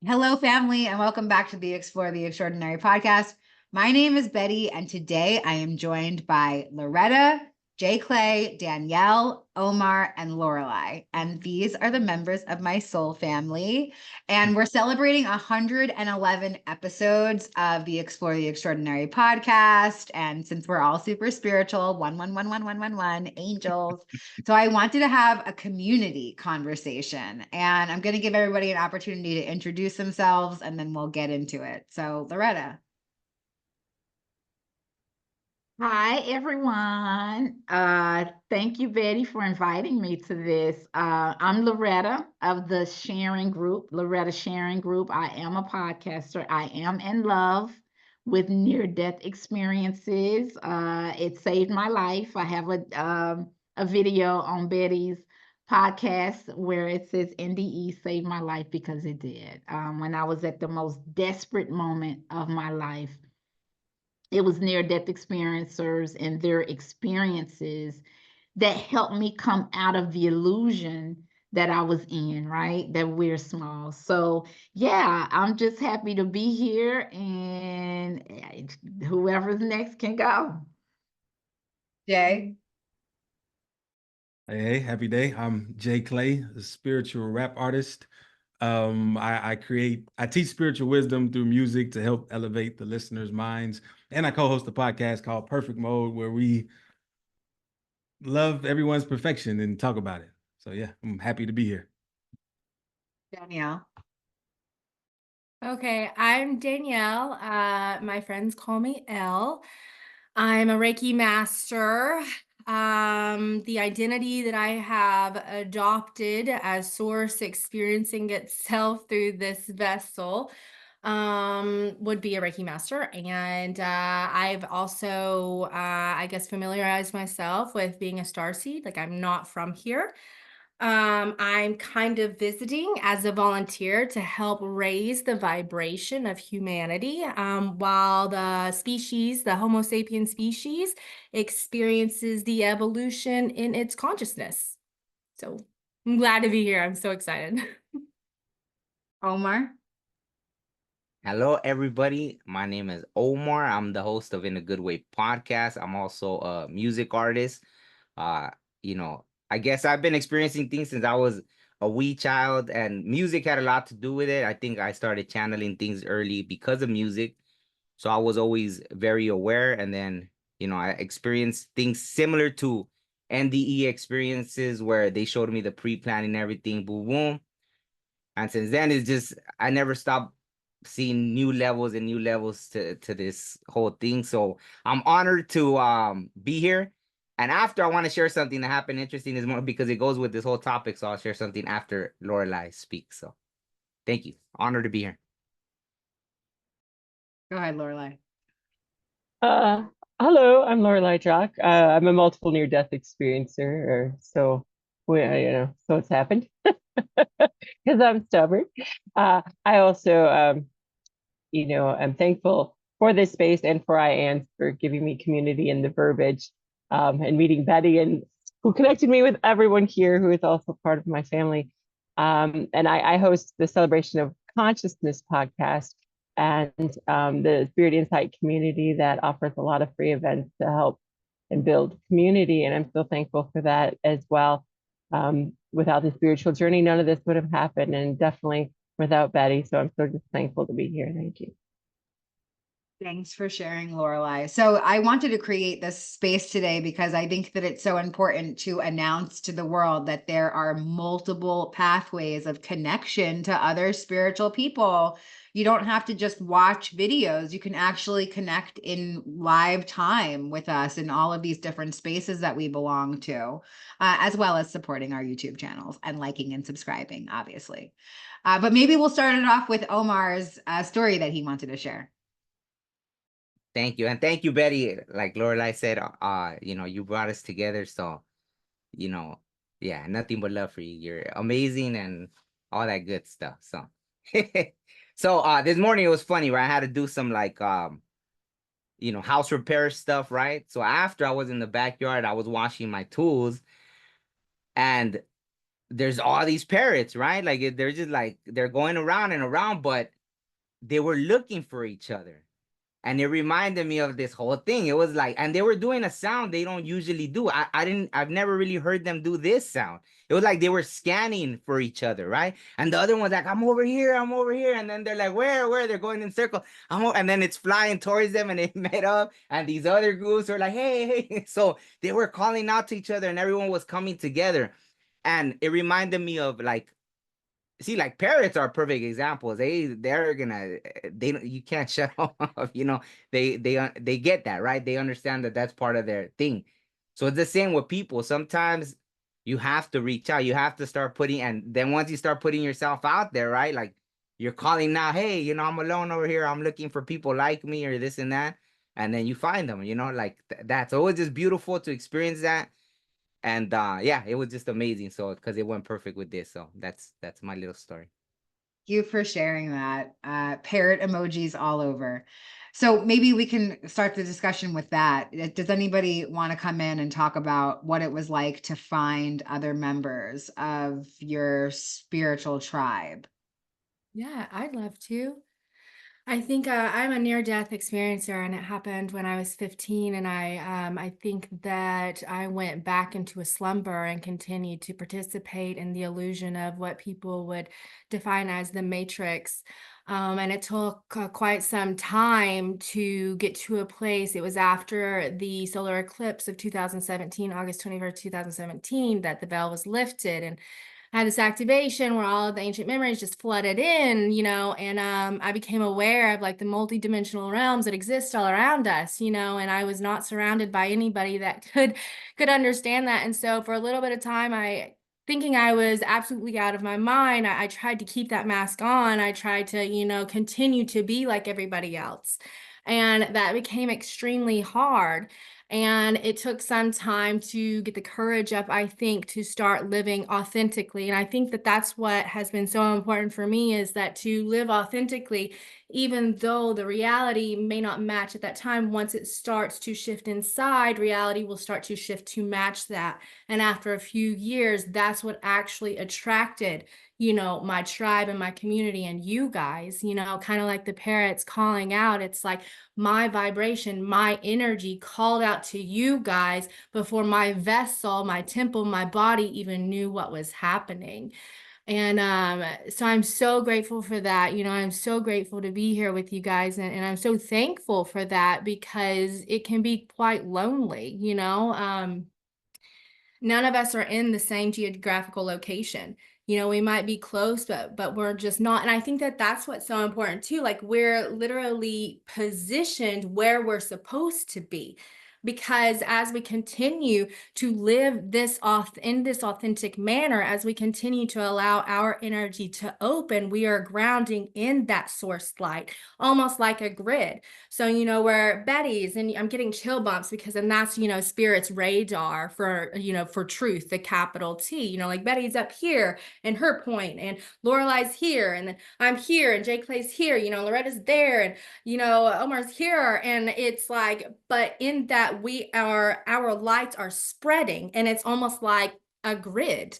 Hello, family, and welcome back to the Explore the Extraordinary podcast. My name is Betty, and today I am joined by Loretta, Jay Clay, Danielle, Omar, and Lorelei. And these are the members of my soul family. And we're celebrating 111 episodes of the Explore the Extraordinary podcast. And since we're all super spiritual, 1111111 angels. So I wanted to have a community conversation, and I'm going to give everybody an opportunity to introduce themselves, and then we'll get into it. So Loretta. Hi, everyone. Thank you, Betty, for inviting me to this. I'm Loretta of the Sharing Group, Loretta Sharing Group. I am a podcaster. I am in love with near-death experiences. It saved my life. I have a video on Betty's podcast where it says NDE saved my life because it did. When I was at the most desperate moment of my life, it was near-death experiencers and their experiences that helped me come out of the illusion that I was in, right? That we're small. So, yeah, I'm just happy to be here, and whoever's next can go. Jay. Hey, happy day. I'm Jay Clay, a spiritual rap artist. I teach spiritual wisdom through music to help elevate the listeners' minds. And I co-host a podcast called Perfect Mode, where we love everyone's perfection and talk about it. So yeah, I'm happy to be here. Danielle. Okay, I'm Danielle. My friends call me Elle. I'm a Reiki master. The identity that I have adopted as source experiencing itself through this vessel would be a Reiki master. And I've also, I guess, familiarized myself with being a starseed. Like, I'm not from here. I'm kind of visiting as a volunteer to help raise the vibration of humanity while the species, the Homo sapien species, experiences the evolution in its consciousness. So I'm glad to be here. I'm so excited. Omar. Hello, everybody. My name is Omar. I'm the host of In a Good Way podcast. I'm also a music artist. Uh, I guess I've been experiencing things since I was a wee child, and music had a lot to do with it. I think I started channeling things early because of music. So I was always very aware. And then, I experienced things similar to NDE experiences where they showed me the pre-planning everything, boom, boom. And since then, it's just, I never stopped seeing new levels and new levels to this whole thing. So I'm honored to be here. And after, I want to share something that happened interesting is more because it goes with this whole topic. So I'll share something after Lorelei speaks. So thank you. Honored to be here. Go ahead, Lorelei. Hello, I'm Lorelei Jock. I'm a multiple near-death experiencer, so so it's happened because I'm stubborn. I also, I'm thankful for this space and for IANDS for giving me community and the verbiage, and meeting Betty, and who connected me with everyone here who is also part of my family. And I host the Celebration of Consciousness podcast, and the Spirit Insight community that offers a lot of free events to help and build community. And I'm so thankful for that as well. Without the spiritual journey, none of this would have happened, and definitely without Betty. So I'm so just thankful to be here. Thank you. Thanks for sharing, Lorelei. So I wanted to create this space today because I think that it's so important to announce to the world that there are multiple pathways of connection to other spiritual people. You don't have to just watch videos. You can actually connect in live time with us in all of these different spaces that we belong to, as well as supporting our YouTube channels and liking and subscribing, obviously. But maybe we'll start it off with Omar's story that he wanted to share. Thank you. And thank you, Betty. Like Lorelei said, you brought us together. So, yeah, nothing but love for you. You're amazing and all that good stuff. So, so this morning it was funny, right? I had to do some house repair stuff, right? So after I was in the backyard, I was washing my tools, and there's all these parrots, right? Like they're just like they're going around and around, but they were looking for each other. And it reminded me of this whole thing. It was like, and they were doing a sound they don't usually do. I've never really heard them do this sound. It was like they were scanning for each other, right? And the other one's like, I'm over here, I'm over here. And then they're like, where? They're going in circle. And then it's flying towards them and they met up. And these other groups are like, hey. So they were calling out to each other and everyone was coming together. And it reminded me of like, see, like parrots are perfect examples. They're gonna you can't shut them off. They get that, right? They understand that that's part of their thing. So it's the same with people. Sometimes you have to reach out. You have to start putting, and then once you start putting yourself out there, right? Like you're calling now, hey, I'm alone over here. I'm looking for people like me or this and that, and then you find them. Like that's always just beautiful to experience that. And yeah, it was just amazing. So because it went perfect with this. So that's my little story. Thank you for sharing that. Parrot emojis all over. So maybe we can start the discussion with that. Does anybody want to come in and talk about what it was like to find other members of your spiritual tribe? Yeah, I'd love to. I think I'm a near-death experiencer, and it happened when I was 15. And I think that I went back into a slumber and continued to participate in the illusion of what people would define as the matrix. And it took quite some time to get to a place. It was after the solar eclipse of 2017, August 21st, 2017, that the veil was lifted. And I had this activation where all of the ancient memories just flooded in, and I became aware of like the multidimensional realms that exist all around us, and I was not surrounded by anybody that could understand that. And so for a little bit of time, thinking I was absolutely out of my mind, I tried to keep that mask on. I tried to, continue to be like everybody else. And that became extremely hard. And it took some time to get the courage up, I think, to start living authentically. And I think that that's what has been so important for me, is that to live authentically, even though the reality may not match at that time, once it starts to shift inside, reality will start to shift to match that. And after a few years, that's what actually attracted my tribe and my community and you guys, kind of like the parrots calling out. It's like my vibration, my energy called out to you guys before my vessel, my temple, my body even knew what was happening. And so I'm so grateful for that. I'm so grateful to be here with you guys. And I'm so thankful for that, because it can be quite lonely, none of us are in the same geographical location. We might be close, but we're just not. And I think that that's what's so important too. Like we're literally positioned where we're supposed to be, because as we continue to live in this authentic manner, as we continue to allow our energy to open, we are grounding in that source light, almost like a grid. So, where Betty's, and I'm getting chill bumps because then that's, spirit's radar for truth, the capital T, like Betty's up here and her point, and Lorelai's here, and then I'm here, and Jay Clay's here, Loretta's there, and Omar's here. And it's like, but in that our lights are spreading, and it's almost like a grid,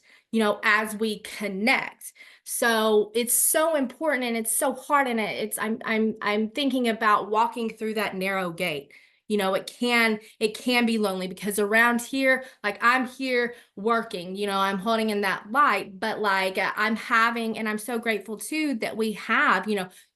as we connect. So it's so important, and it's so hard. And I'm thinking about walking through that narrow gate. It can be lonely, because around here, like I'm here working, I'm holding in that light, but like and I'm so grateful too that we have,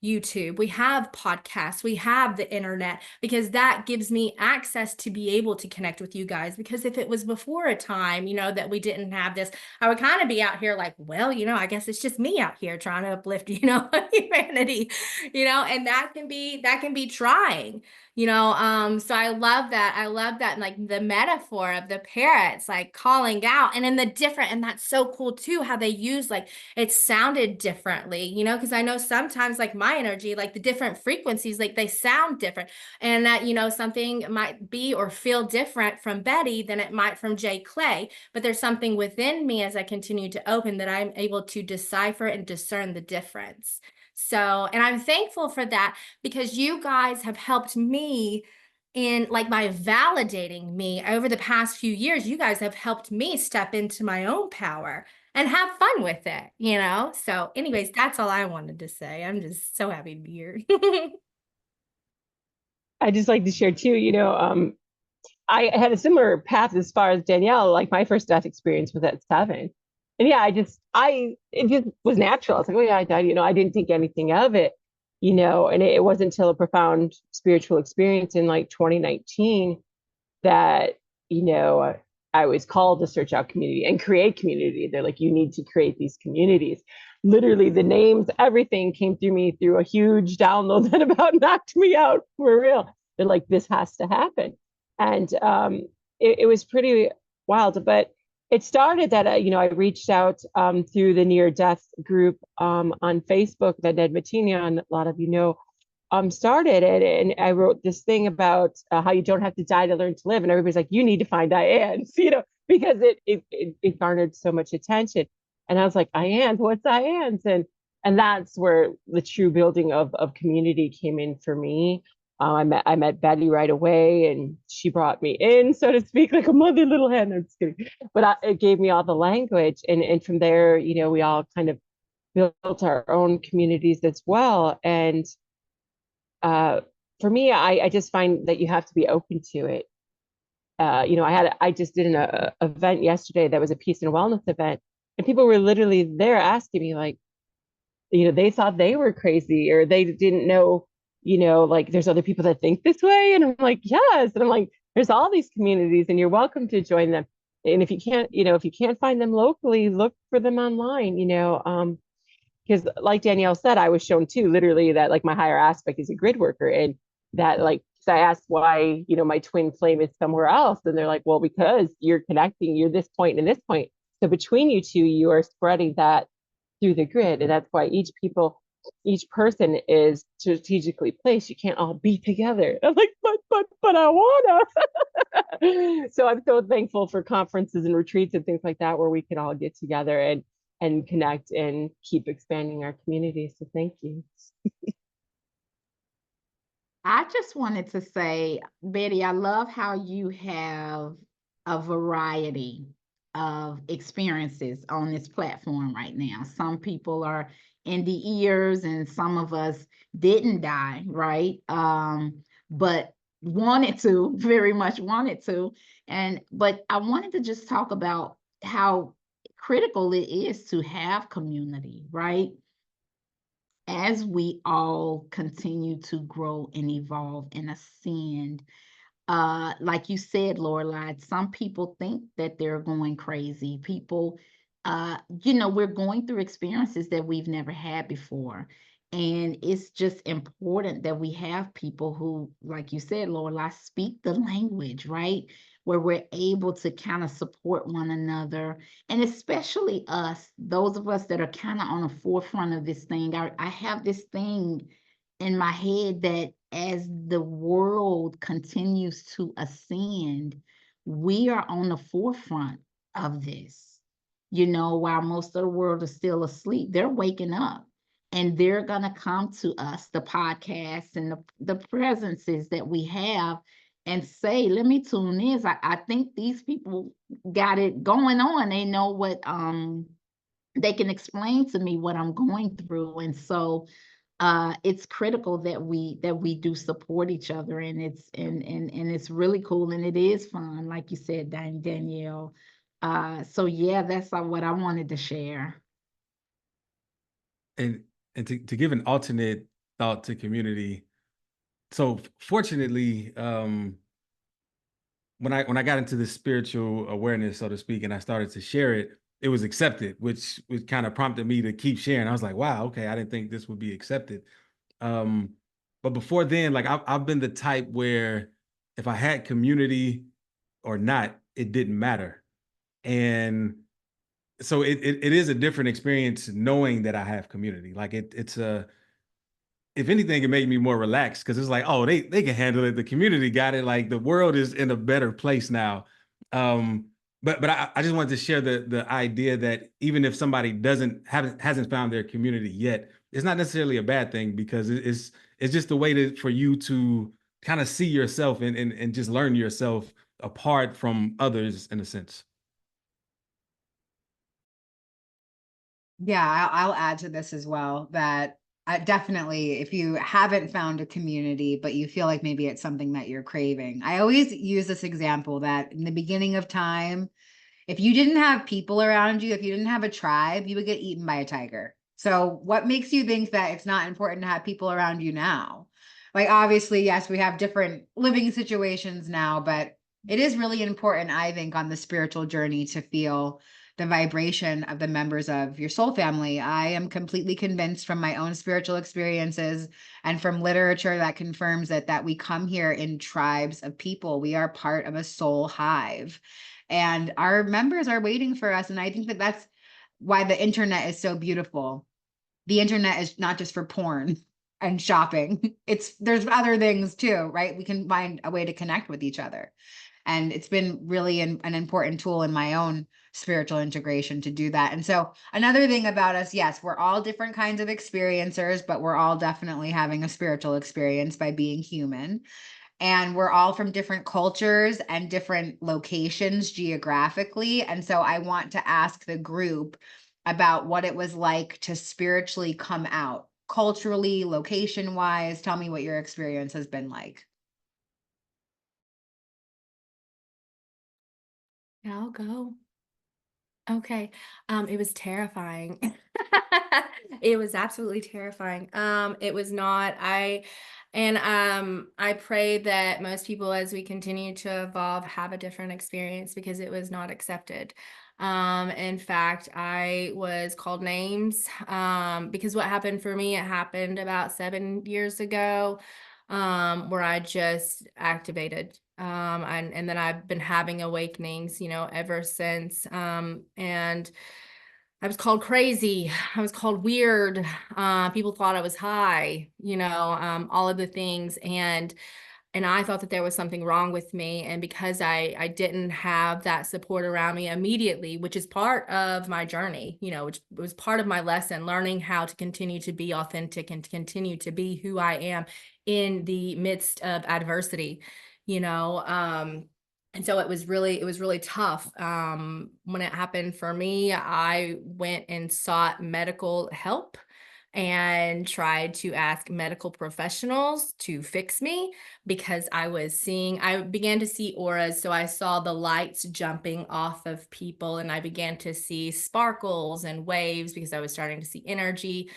YouTube, we have podcasts, we have the internet, because that gives me access to be able to connect with you guys. Because if it was before a time, that we didn't have this, I would kind of be out here like, well, I guess it's just me out here trying to uplift, humanity, and that can be trying. So I love that. And like the metaphor of the parrots, like calling out, and in the different, and that's so cool too, how they use, like, it sounded differently, because I know sometimes like my energy, like the different frequencies, like they sound different, and that, something might be or feel different from Betty than it might from Jay Clay, but there's something within me as I continue to open that I'm able to decipher and discern the difference. So, and I'm thankful for that, because you guys have helped me in, like, by validating me over the past few years. You guys have helped me step into my own power. and have fun with it, you know? So anyways, that's all I wanted to say. I'm just so happy to be here. I just like to share too, I had a similar path as far as Danielle. Like my first death experience was at 7. And yeah, it just was natural. I was like, oh yeah, I died. I didn't think anything of it, and it wasn't until a profound spiritual experience in like 2019 that, I was called to search out community and create community. They're like, you need to create these communities. Literally, the names, everything came through me through a huge download that about knocked me out for real. They're like, this has to happen. And it was pretty wild. But it started that, I reached out through the near death group on Facebook that Ned Matinian, a lot of started it, and I wrote this thing about how you don't have to die to learn to live, and everybody's like, you need to find IANDS, because it garnered so much attention, and I was like, IANDS, what's IANDS? And that's where the true building of community came in for me. I met Betty right away, and she brought me in, so to speak, like a mother little hen. I'm just kidding, but it gave me all the language, and from there, we all kind of built our own communities as well, and for me, I just find that you have to be open to it. I just did an event yesterday that was a peace and wellness event, and people were literally there asking me like, they thought they were crazy or they didn't know, like there's other people that think this way, and I'm like, yes, and I'm like, there's all these communities, and you're welcome to join them. And if you can't find them locally, look for them online. Because like Danielle said, I was shown too, literally, that like my higher aspect is a grid worker, and that like, so I asked why, my twin flame is somewhere else, and they're like, well, because you're connecting, you're this point and this point. So between you two, you are spreading that through the grid, and that's why each person is strategically placed. You can't all be together. I'm like, but I wanna. So I'm so thankful for conferences and retreats and things like that where we can all get together and connect and keep expanding our community. So thank you. I just wanted to say, Betty, I love how you have a variety of experiences on this platform right now. Some people are in the ears, and some of us didn't die, right? But wanted to, very much wanted to. But I wanted to just talk about how critical it is to have community, right? As we all continue to grow and evolve and ascend, like you said, Lorelai, some people think that they're going crazy. People, we're going through experiences that we've never had before. And it's just important that we have people who, like you said, Lorelai, speak the language, right? Where we're able to kind of support one another. And especially us, those of us that are kind of on the forefront of this thing. I have this thing in my head that as the world continues to ascend, we are on the forefront of this. While most of the world is still asleep, they're waking up, and they're going to come to us, the podcasts and the presences that we have, and say, let me tune in. I think these people got it going on. They know what, they can explain to me what I'm going through. And so it's critical that we do support each other, and it's really cool, and it is fun, like you said, Danielle. So yeah, that's what I wanted to share. And to give an alternate thought to community. So fortunately, when I got into this spiritual awareness, so to speak, and I started to share it, it was accepted, which kind of prompted me to keep sharing. I was like, wow, okay, I didn't think this would be accepted. But before then, like I've been the type where if I had community or not, it didn't matter. And so it is a different experience knowing that I have community. Like it's a, if anything, it made me more relaxed because it's like, oh, they can handle it. The community got it. Like the world is in a better place now. But I just wanted to share the idea that even if somebody hasn't found their community yet, it's not necessarily a bad thing, because it's just a way for you to kind of see yourself and just learn yourself apart from others in a sense. Yeah, I'll add to this as well that definitely, if you haven't found a community, but you feel like maybe it's something that you're craving, I always use this example that in the beginning of time, if you didn't have people around you, if you didn't have a tribe, you would get eaten by a tiger. So what makes you think that it's not important to have people around you now? Like, obviously, yes, we have different living situations now, but it is really important, I think, on the spiritual journey to feel the vibration of the members of your soul family. I am completely convinced from my own spiritual experiences and from literature that confirms that we come here in tribes of people. We are part of a soul hive, and our members are waiting for us. And I think that that's why the internet is so beautiful. The internet is not just for porn and shopping. There's other things too, right? We can find a way to connect with each other. And it's been really an important tool in my own spiritual integration to do that. And so another thing about us, yes, we're all different kinds of experiencers, but we're all definitely having a spiritual experience by being human. And we're all from different cultures and different locations geographically. And so I want to ask the group about what it was like to spiritually come out culturally, location wise. Tell me what your experience has been like. I'll go. Okay. It was terrifying. It was absolutely terrifying. It was not, I pray that most people, as we continue to evolve, have a different experience, because it was not accepted. In fact, I was called names, because what happened for me, it happened about 7 years ago, where I just activated. And then I've been having awakenings, ever since. And I was called crazy. I was called weird. People thought I was high, all of the things. And I thought that there was something wrong with me. And because I didn't have that support around me immediately, which is part of my journey, which was part of my lesson, learning how to continue to be authentic and to continue to be who I am in the midst of adversity, you know. And so it was really tough. When it happened for me, I went and sought medical help and tried to ask medical professionals to fix me, because I began to see auras. So I saw the lights jumping off of people, and I began to see sparkles and waves because I was starting to see energy.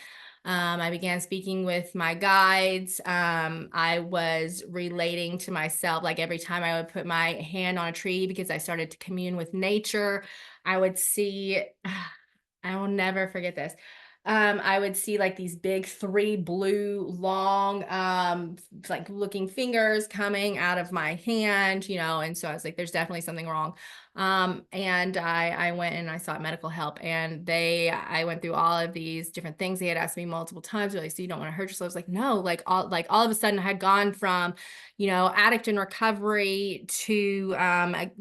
I began speaking with my guides. I was relating to myself. Like every time I would put my hand on a tree, because I started to commune with nature, I would see, I will never forget this. I would see like these big 3 blue long, like looking fingers coming out of my hand, and so I was like, there's definitely something wrong. And I went and I sought medical help, and I went through all of these different things. They had asked me multiple times, they're like, so you don't want to hurt yourself? I was like, no, all of a sudden I had gone from, addict in recovery to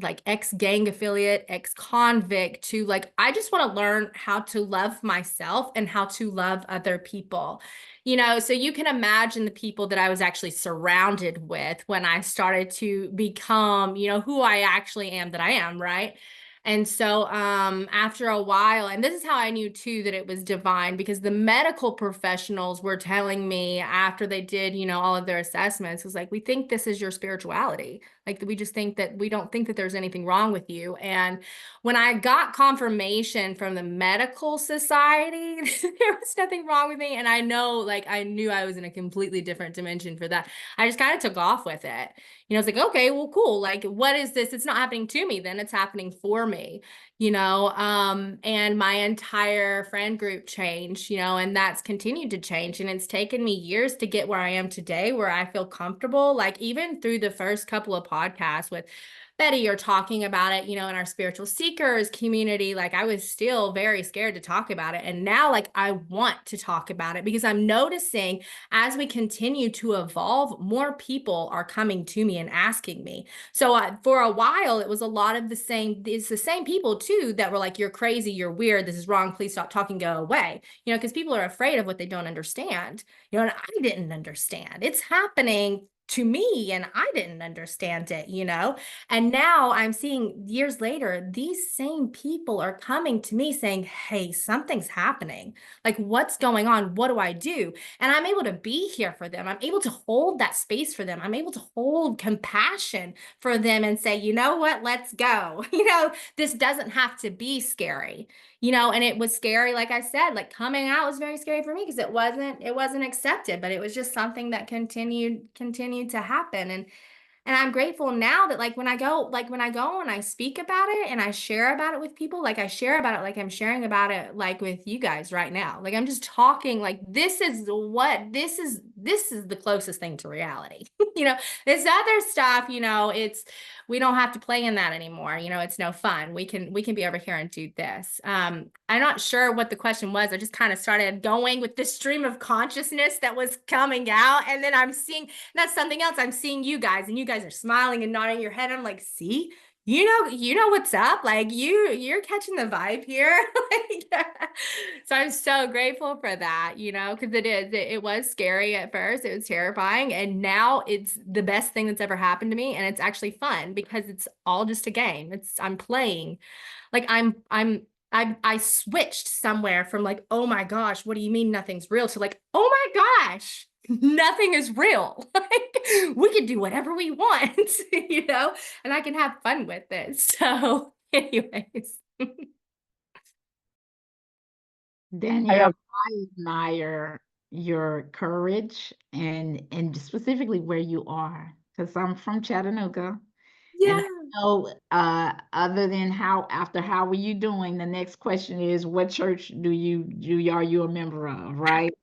like ex-gang affiliate, ex-convict, to like, I just want to learn how to love myself and how to love other people. So you can imagine the people that I was actually surrounded with when I started to become, who I actually am, that I am, right? And so after a while, and this is how I knew too that it was divine, because the medical professionals were telling me after they did, all of their assessments, was like, we think this is your spirituality. Like, we don't think that there's anything wrong with you. And when I got confirmation from the medical society, there was nothing wrong with me. And I knew I was in a completely different dimension for that. I just kind of took off with it. It's like, okay, well, cool. Like, what is this? It's not happening to me, then it's happening for me, and my entire friend group changed, and that's continued to change. And it's taken me years to get where I am today, where I feel comfortable. Like, even through the first couple of podcasts with Betty, you're talking about it, in our spiritual seekers community, like I was still very scared to talk about it. And now, like, I want to talk about it, because I'm noticing as we continue to evolve, more people are coming to me and asking me. So for a while, it was a lot of it's the same people too that were like, you're crazy, you're weird, this is wrong, please stop talking, go away. Because people are afraid of what they don't understand, and I didn't understand. It's happening to me, and I didn't understand it, you know? And now I'm seeing years later, these same people are coming to me saying, hey, something's happening. Like, what's going on? What do I do? And I'm able to be here for them. I'm able to hold that space for them. I'm able to hold compassion for them and say, you know what, let's go. You know, this doesn't have to be scary, you know. And it was scary, like I said, like coming out was very scary for me because it wasn't accepted, but it was just something that continued to happen. And I'm grateful now that like when I go and I speak about it and I share about it with people, like I share about it like I'm sharing about it like with you guys right now. Like I'm just talking like this is the closest thing to reality. You know, this other stuff, you know, we don't have to play in that anymore. You know, it's no fun. We can be over here and do this. I'm not sure what the question was. I just kind of started going with this stream of consciousness that was coming out. And then I'm seeing, that's something else. I'm seeing you guys and you guys are smiling and nodding your head. I'm like, see, you know what's up. Like you're catching the vibe here. So I'm so grateful for that, you know, because it was scary at first. It was terrifying. And now it's the best thing that's ever happened to me. And it's actually fun because it's all just a game. I'm playing. Like I switched somewhere from like, oh my gosh, what do you mean nothing's real? To like, oh my gosh, nothing is real. Like we can do whatever we want, you know, and I can have fun with it. So anyways. Danielle, I admire your courage and specifically where you are, because I'm from Chattanooga. And I know, other than how are you doing, the next question is, what church are you a member of, right?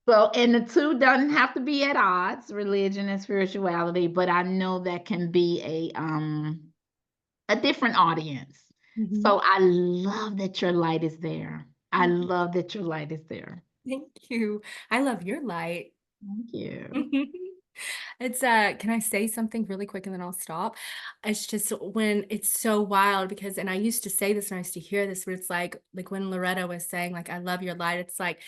So, and the two doesn't have to be at odds, religion and spirituality, but I know that can be a different audience. So I love that your light is there. I love that your light is there. Thank you. I love your light. Thank you. It's can I say something really quick and then I'll stop? It's just when it's so wild because, and I used to say this and I used to hear this, but it's like when Loretta was saying, like, I love your light. It's like,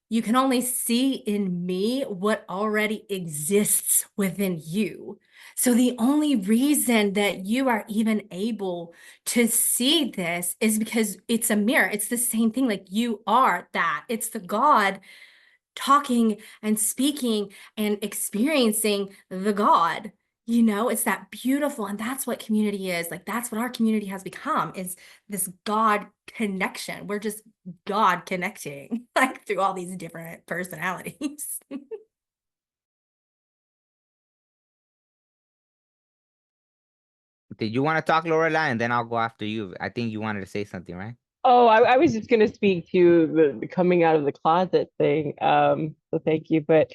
you can only see in me what already exists within you. So the only reason that you are even able to see this is because it's a mirror. It's the same thing. Like you are that. It's the God talking and speaking and experiencing the God. You know, it's that beautiful, and that's what community is. Like that's what our community has become, is this God connection. We're just God connecting like through all these different personalities. Did you want to talk, Lorela? And then I'll go after you. I think you wanted to say something, right? Oh, I was just going to speak to the coming out of the closet thing. So thank you. But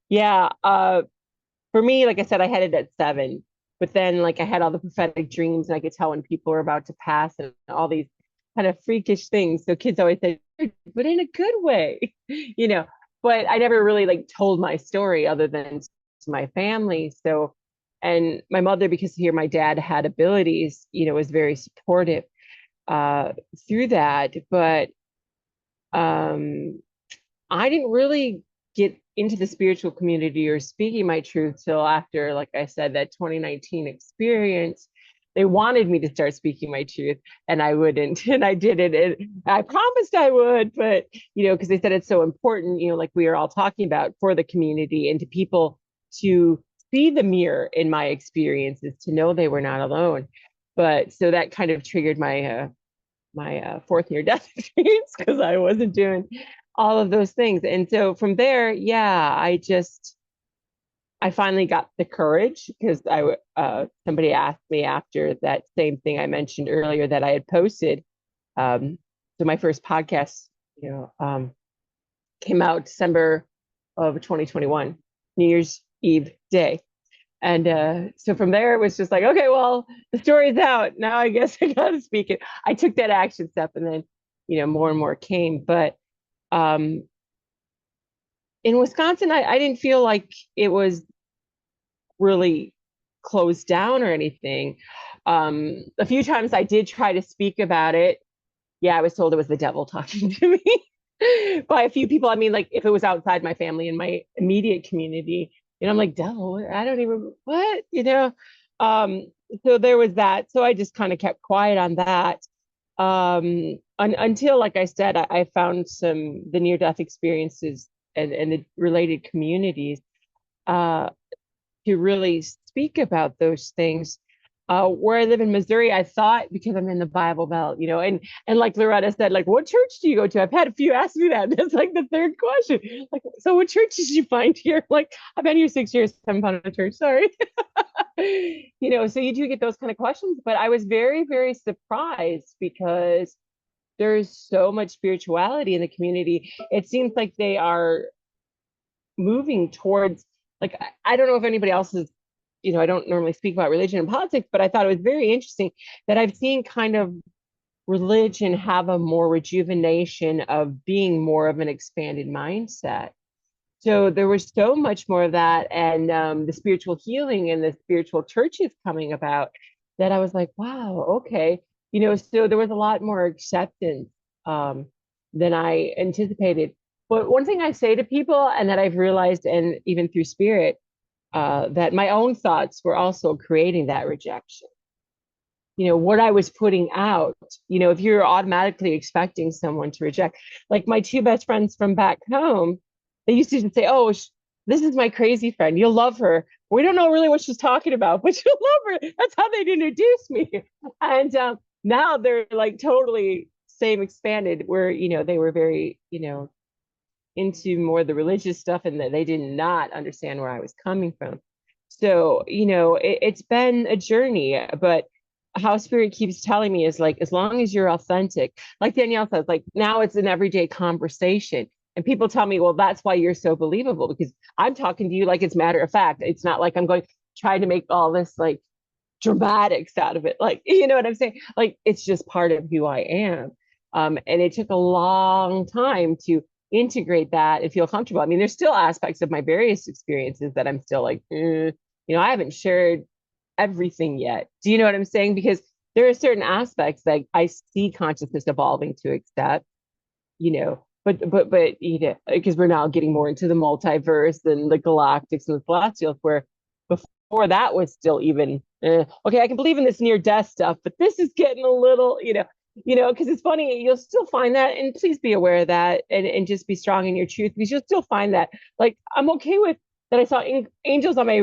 yeah, for me, like I said, I had it at 7, but then like I had all the prophetic dreams and I could tell when people were about to pass and all these kind of freakish things. So kids always say, but in a good way, you know, but I never really like told my story other than to my family. So, and my mother, because here my dad had abilities, you know, was very supportive through that. But I didn't really get into the spiritual community or speaking my truth till after, like I said, that 2019 experience. They wanted me to start speaking my truth and I wouldn't, and I did it. And I promised I would, but, you know, because they said it's so important, you know, like we are all talking about, for the community and to people to see the mirror in my experiences, to know they were not alone. But so that kind of triggered my fourth near-death experience, because I wasn't doing all of those things. And so from there, yeah, I finally got the courage, because somebody asked me after that same thing I mentioned earlier that I had posted. So my first podcast, you know, came out December of 2021, New Year's Eve day. And so from there, it was just like, okay, well, the story's out. Now I guess I got to speak it. I took that action step, and then, you know, more and more came. But in Wisconsin, I didn't feel like it was really closed down or anything. A few times I did try to speak about it. Yeah, I was told it was the devil talking to me by a few people. I mean, like if it was outside my family and my immediate community, I'm like, devil, I don't even, what, so there was that. So I just kind of kept quiet on that. Until, like I said, I found the near-death experiences and the related communities uh, to really speak about those things. Where I live in Missouri, I thought, because I'm in the Bible Belt, and like Loretta said, like, what church do you go to? I've had a few ask me that. That's like the third question. Like, so what church did you find here? Like, I've been here 6 years, haven't found a church. Sorry. So you do get those kind of questions, but I was very, very surprised because there's so much spirituality in the community. It seems like they are moving towards, like, I don't know if anybody else is, I don't normally speak about religion and politics, but I thought it was very interesting that I've seen kind of religion have a more rejuvenation of being more of an expanded mindset. So there was so much more of that, and the spiritual healing and the spiritual churches coming about, that I was like, wow, okay. So there was a lot more acceptance than I anticipated. But one thing I say to people, and that I've realized, and even through spirit, that my own thoughts were also creating that rejection. What I was putting out, if you're automatically expecting someone to reject, like my two best friends from back home, they used to say, oh, this is my crazy friend. You'll love her. We don't know really what she's talking about, but you'll love her. That's how they'd introduce me. And now they're like totally same expanded, where, they were very, into more the religious stuff, and that they did not understand where I was coming from. So, it's been a journey, but how spirit keeps telling me is like, as long as you're authentic, like Danielle says, like, now it's an everyday conversation. And people tell me, well, that's why you're so believable, because I'm talking to you like it's matter of fact. It's not like I'm going trying to make all this like dramatics out of it. Like, you know what I'm saying? Like, it's just part of who I am. And it took a long time to integrate that and feel comfortable. I mean, there's still aspects of my various experiences that I'm still like, I haven't shared everything yet. Do you know what I'm saying? Because there are certain aspects that I see consciousness evolving to accept, but because we're now getting more into the multiverse and the galactics and the celestials, where before that was still even okay, I can believe in this near death stuff, but this is getting a little, because it's funny, you'll still find that, and please be aware of that, and just be strong in your truth, because you'll still find that. Like, I'm okay with that I saw angels on my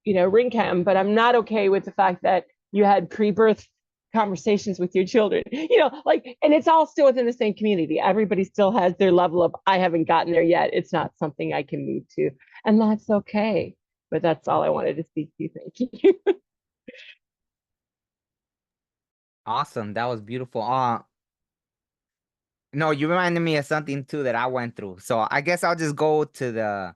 ring cam, but I'm not okay with the fact that you had pre-birth conversations with your children, like, and it's all still within the same community. Everybody still has their level of, I haven't gotten there yet. It's not something I can move to, and that's okay. But that's all I wanted to speak to. Thank you. Awesome. That was beautiful. No, you reminded me of something too that I went through. So I guess I'll just go to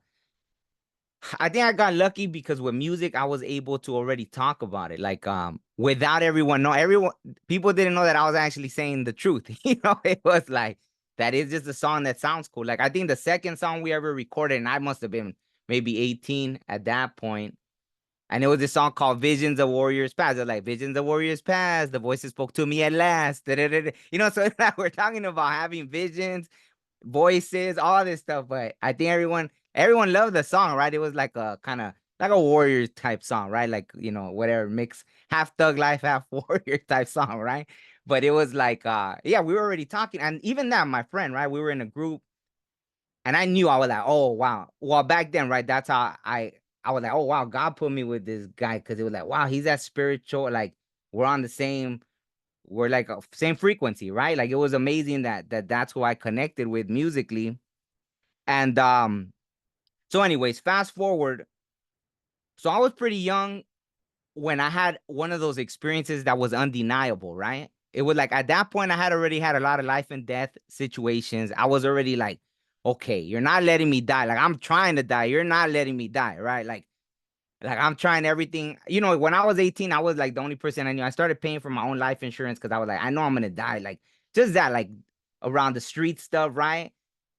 I think I got lucky because with music, I was able to already talk about it. Like, without people didn't know that I was actually saying the truth. It was like, that is just a song that sounds cool. Like, I think the second song we ever recorded, and I must have been maybe 18 at that point, and it was this song called Visions of Warriors Past. They're like, Visions of Warriors Past, the voices spoke to me at last. Da-da-da-da. So it's like we're talking about having visions, voices, all this stuff. But I think everyone loved the song, right? It was like a kind of like a warrior type song, right? Like, whatever, mix, half thug life, half warrior type song, right? But it was like, yeah, we were already talking. And even that, my friend, right? We were in a group, and I knew, I was like, oh, wow. Well, back then, right? That's how I was like, oh, wow, God put me with this guy. Cause it was like, wow, he's that spiritual. Like, we're on the same, we're like a same frequency, right? Like, it was amazing that's who I connected with musically. And so anyways, fast forward. So I was pretty young when I had one of those experiences that was undeniable, right? It was like, at that point, I had already had a lot of life and death situations. I was already like, okay, you're not letting me die. Like, I'm trying to die. You're not letting me die, right? Like I'm trying everything. When I was 18, I was like the only person I knew. I started paying for my own life insurance because I was like, I know I'm gonna die. Like, just that, like, around the street stuff, right?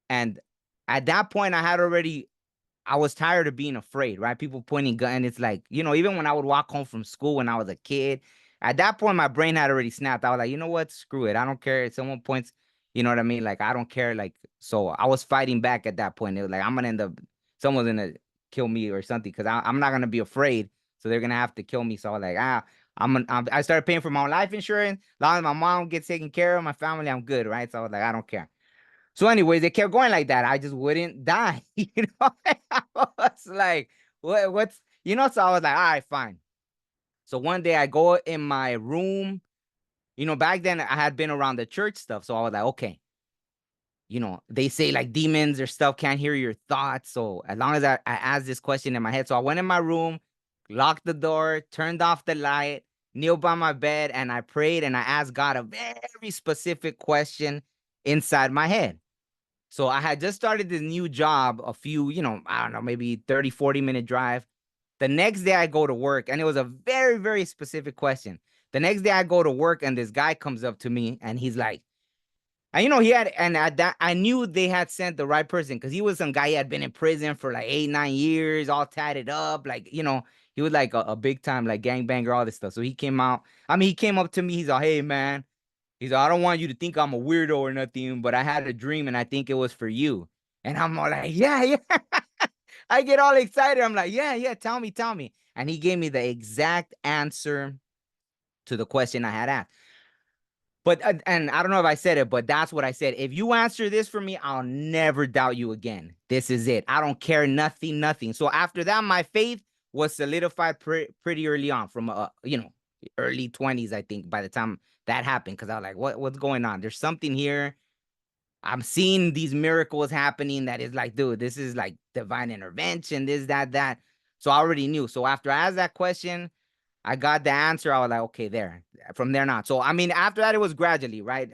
And at that point, I was tired of being afraid, right? People pointing gun. And it's like, even when I would walk home from school when I was a kid, at that point, my brain had already snapped. I was like, you know what? Screw it. I don't care if someone points, you know what I mean? Like, I don't care. Like, so I was fighting back at that point. It was like, I'm gonna end up, someone's gonna kill me or something because I'm not gonna be afraid. So they're gonna have to kill me. So I was like, I started paying for my own life insurance. As long as my mom gets taken care of, my family, I'm good, right? So I was like, I don't care. So, anyways, they kept going like that. I just wouldn't die, I was like, what's, So I was like, all right, fine. So one day I go in my room. Back then I had been around the church stuff, so I was like, okay. They say like demons or stuff can't hear your thoughts. So as long as I asked this question in my head, so I went in my room, locked the door, turned off the light, kneeled by my bed, and I prayed and I asked God a very specific question inside my head. So I had just started this new job, a few, I don't know, maybe 30, 40-minute drive. The next day I go to work, and it was a very, very specific question. The next day I go to work, and this guy comes up to me, and he's like, and he had, and at that, I knew they had sent the right person because he was some guy, he had been in prison for like 8, 9 years, all tatted up, like, he was like a big time, like gangbanger, all this stuff. So he came out, he came up to me, he's like, hey, man, he's like, I don't want you to think I'm a weirdo or nothing, but I had a dream and I think it was for you. And I'm all like, yeah. I get all excited. I'm like, yeah, tell me. And he gave me the exact answer to the question I had asked. But, and I don't know if I said it, but that's what I said. If you answer this for me, I'll never doubt you again. This is it. I don't care, nothing. So after that, my faith was solidified pretty early on from, early 20s, I think, by the time that happened. Because I was like, what's going on? There's something here. I'm seeing these miracles happening that is like, dude, this is like divine intervention, this, that. So I already knew. So after I asked that question, I got the answer. I was like, okay, there. From there on. So, after that, it was gradually, right?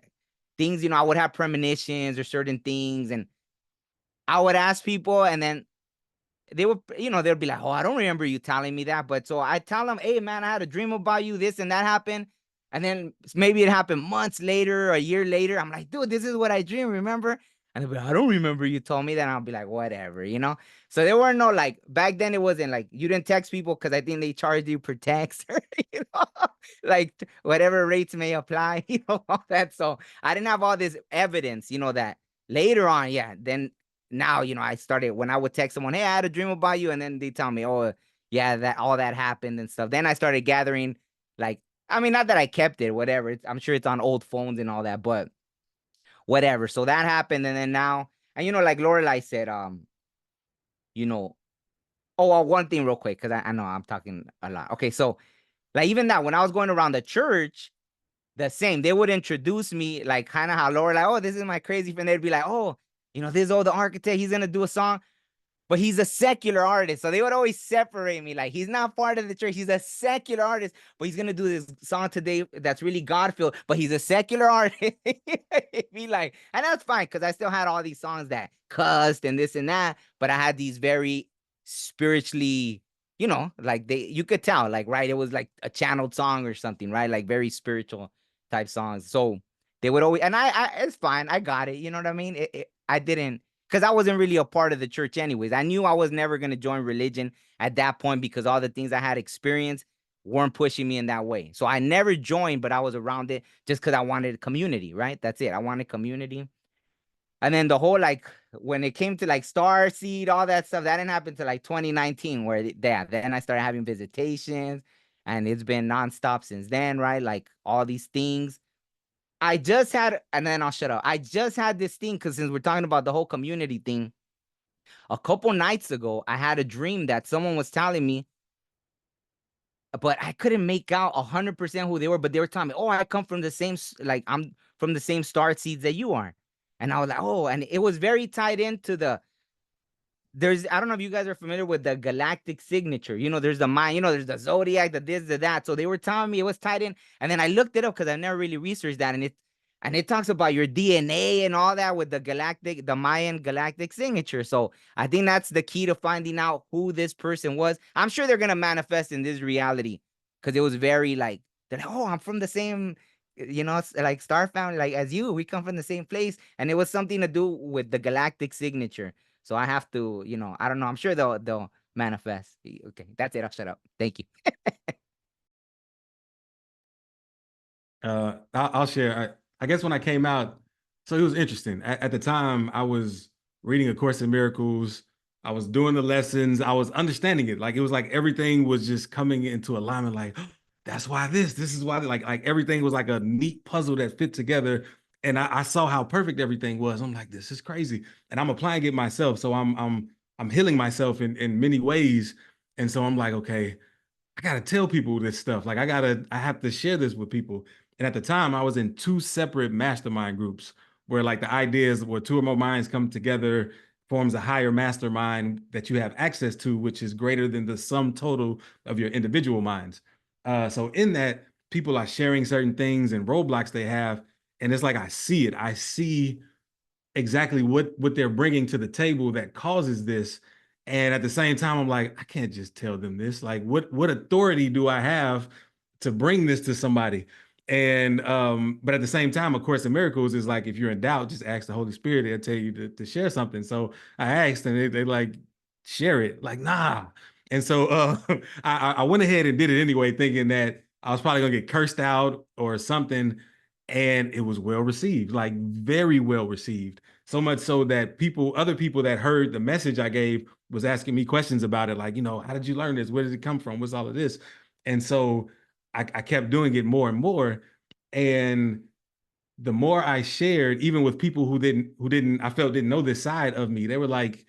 Things, I would have premonitions or certain things, and I would ask people, and then they would, they'd be like, oh, I don't remember you telling me that. But so I tell them, hey, man, I had a dream about you, this and that happened. And then maybe it happened months later, a year later. I'm like, dude, this is what I dreamed, remember? And they'll be like, I don't remember you told me that. And I'll be like, whatever, So there were no, like, back then it wasn't like, you didn't text people because I think they charged you per text, like whatever rates may apply, all that. So I didn't have all this evidence, that later on, yeah, then now, I started, when I would text someone, hey, I had a dream about you. And then they tell me, oh, yeah, that all that happened and stuff. Then I started gathering, like, not that I kept it, whatever. I'm sure it's on old phones and all that, but whatever. So that happened. And then now, and like Lorelai said, one thing real quick, because I know I'm talking a lot. Okay, so like even that, when I was going around the church, the same, they would introduce me like kind of how Lorelai, oh, this is my crazy friend. They'd be like, oh, this is the architect, he's gonna do a song. But he's a secular artist. So they would always separate me. Like, he's not part of the church. He's a secular artist, but he's going to do this song today that's really God-filled, but he's a secular artist. Be like, and that's fine, because I still had all these songs that cussed and this and that, but I had these very spiritually, like you could tell, like, right, it was like a channeled song or something, right? Like very spiritual type songs. So they would always, and I it's fine. I got it. You know what I mean? I didn't, because I wasn't really a part of the church anyways. I knew I was never going to join religion at that point because all the things I had experienced weren't pushing me in that way. So I never joined, but I was around it just because I wanted community, right? That's it. I wanted community. And then the whole, like, when it came to like Star Seed, all that stuff, that didn't happen to like 2019 where then I started having visitations and it's been nonstop since then, right? Like all these things. I just had, and then I'll shut up. I just had this thing because since we're talking about the whole community thing, a couple nights ago, I had a dream that someone was telling me, but I couldn't make out 100% who they were. But they were telling me, "Oh, I come from the same, like I'm from the same star seeds that you are," and I was like, "Oh," and it was very tied into I don't know if you guys are familiar with the galactic signature. There's the mind, there's the zodiac, the this, the that. So they were telling me it was tied in. And then I looked it up because I never really researched that. And it talks about your DNA and all that with the Mayan galactic signature. So I think that's the key to finding out who this person was. I'm sure they're going to manifest in this reality because it was very like, they're like, oh, I'm from the same, like star family, like as you, we come from the same place. And it was something to do with the galactic signature. So I have to, I don't know. I'm sure they'll manifest. Okay, that's it. I'll shut up. Thank you. I'll share. I guess when I came out, so it was interesting. At the time, I was reading A Course in Miracles, I was doing the lessons. I was understanding it. Like it was like everything was just coming into alignment. Like, that's why this is why like everything was like a neat puzzle that fit together. And I saw how perfect everything was. I'm like, this is crazy. And I'm applying it myself. So I'm healing myself in many ways. And so I'm like, okay, I gotta tell people this stuff. Like I have to share this with people. And at the time, I was in two separate mastermind groups where like the ideas where two or more minds come together forms a higher mastermind that you have access to, which is greater than the sum total of your individual minds. So in that, people are sharing certain things and roadblocks they have, and it's like I see it. I see exactly what they're bringing to the table that causes this. And at the same time, I'm like, I can't just tell them this. Like, what authority do I have to bring this to somebody? And but at the same time, of course, in Miracles is like, if you're in doubt, just ask the Holy Spirit, they'll tell you to share something. So I asked, and they like share it, like, nah. And so I went ahead and did it anyway, thinking that I was probably gonna get cursed out or something. And it was well received, like very well received. So much so that other people that heard the message I gave was asking me questions about it, like, how did you learn this? Where did it come from? What's all of this? And so I kept doing it more and more. And the more I shared, even with people I felt didn't know this side of me, they were like,